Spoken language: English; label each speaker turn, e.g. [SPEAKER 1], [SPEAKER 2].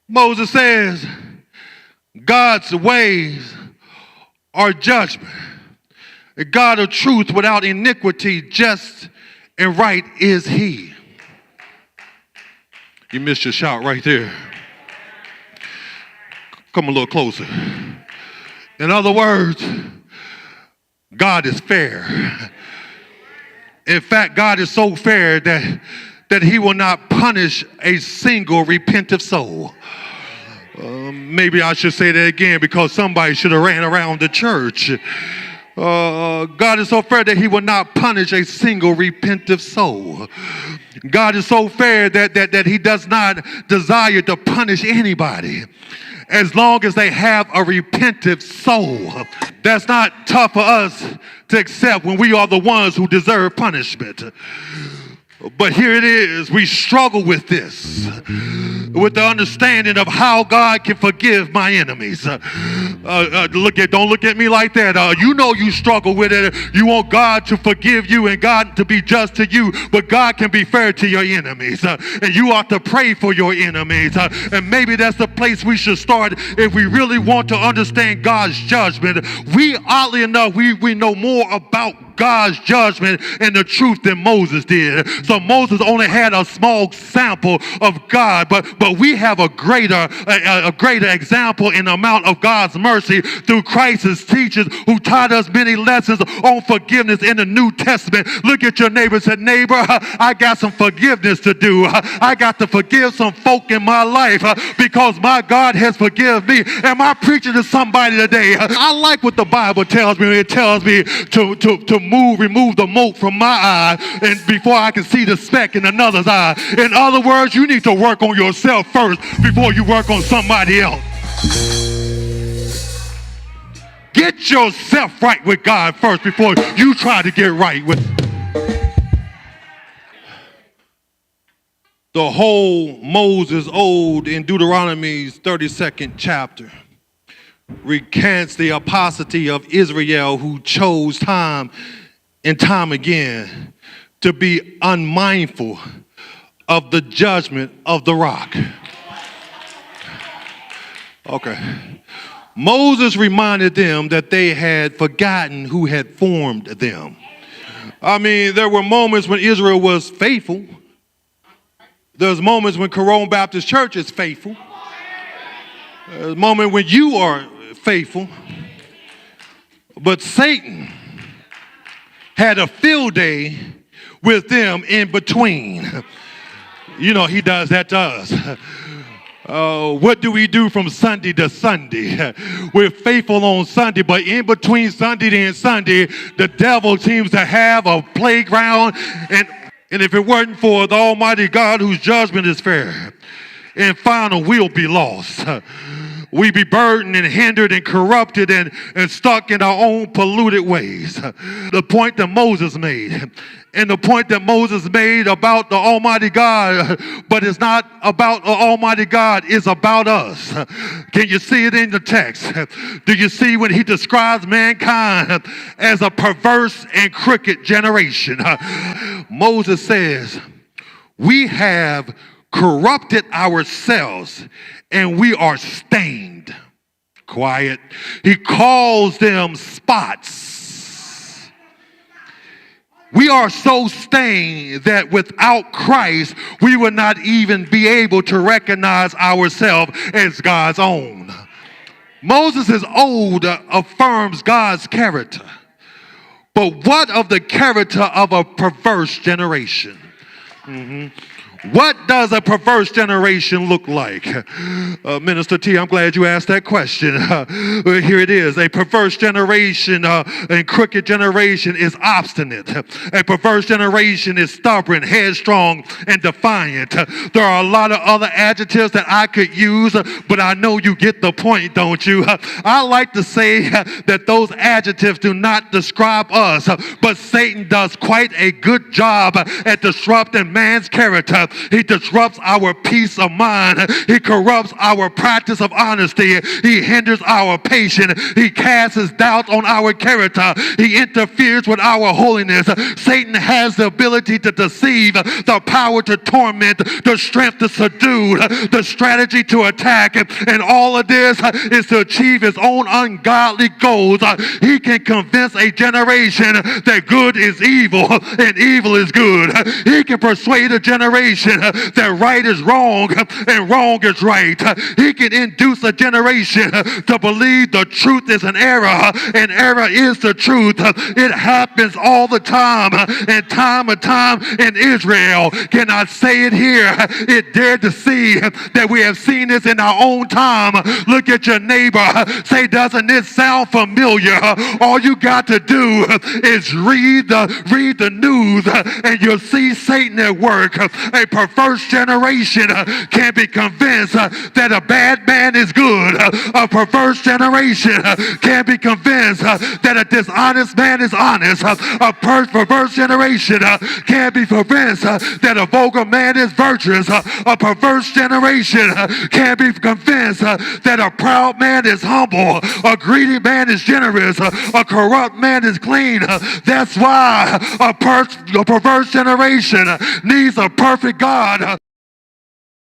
[SPEAKER 1] Moses says, God's ways are judgment. A God of truth without iniquity, just and right is he. You missed your shout right there. Come a little closer. In other words, God is fair. In fact, God is so fair that he will not punish a single repentant soul. Maybe I should say that again because somebody should have ran around the church. God is so fair that he will not punish a single repentant soul. God is so fair that he does not desire to punish anybody as long as they have a repentant soul. That's not tough for us to accept when we are the ones who deserve punishment. But here it is, we struggle with this, with the understanding of how God can forgive my enemies. Don't look at me like that. You know you struggle with it. You want God to forgive you and God to be just to you, but God can be fair to your enemies. And you ought to pray for your enemies. And maybe that's the place we should start if we really want to understand God's judgment. We, oddly enough, we know more about God's judgment and the truth than Moses did. So Moses only had a small sample of God, but we have a greater example in the amount of God's mercy through Christ's teachers who taught us many lessons on forgiveness in the New Testament. Look at your neighbor and say, neighbor, I got some forgiveness to do. I got to forgive some folk in my life because my God has forgiven me. Am I preaching to somebody today? I like what the Bible tells me. It tells me to remove the mote from my eye and before I can see the speck in another's eye. In other words, you need to work on yourself first before you work on somebody else. Get yourself right with God first before you try to get right with the whole Moses Ode in Deuteronomy's 32nd chapter recants the apostasy of Israel who chose time and time again to be unmindful of the judgment of the rock. Okay. Moses reminded them that they had forgotten who had formed them. I mean, there were moments when Israel was faithful. There's moments when Corona Baptist Church is faithful. There's a moment when you are faithful. But Satan had a field day with them in between. You know, he does that to us. What do we do from Sunday to Sunday? We're faithful on Sunday, but in between Sunday and Sunday, the devil seems to have a playground. And if it wasn't for the Almighty God whose judgment is fair and final, we'll be lost. We be burdened and hindered and corrupted and stuck in our own polluted ways. The point that Moses made, and the point that Moses made about the Almighty God, but it's not about the Almighty God, it's about us. Can you see it in the text? Do you see when he describes mankind as a perverse and crooked generation? Moses says, we have corrupted ourselves and we are stained. Quiet. He calls them spots. We are so stained that without Christ, we would not even be able to recognize ourselves as God's own. Moses' ode affirms God's character. But what of the character of a perverse generation? What does a perverse generation look like? Minister T, I'm glad you asked that question. Here it is. A perverse generation and crooked generation is obstinate. A perverse generation is stubborn, headstrong, and defiant. There are a lot of other adjectives that I could use, but I know you get the point, don't you? I like to say that those adjectives do not describe us, but Satan does quite a good job at disrupting man's character He disrupts our peace of mind. He corrupts our practice of honesty. He hinders our patience. He casts doubt on our character. He interferes with our holiness. Satan has the ability to deceive, the power to torment, the strength to subdue, the strategy to attack, and all of this is to achieve his own ungodly goals. He can convince a generation that good is evil and evil is good. He can persuade a generation that right is wrong and wrong is right. He can induce a generation to believe the truth is an error and error is the truth. It happens all the time and time in Israel. Can I say it here? It dared to see that we have seen this in our own time. Look at your neighbor. Say, doesn't this sound familiar? All you got to do is read the news and you'll see Satan at work. A perverse generation can be convinced that a bad man is good. A perverse generation can be convinced that a dishonest man is honest. A perverse generation can be convinced that a vulgar man is virtuous. A perverse generation can be convinced that a proud man is humble. A greedy man is generous. A corrupt man is clean. That's why a perverse generation needs a perfect God.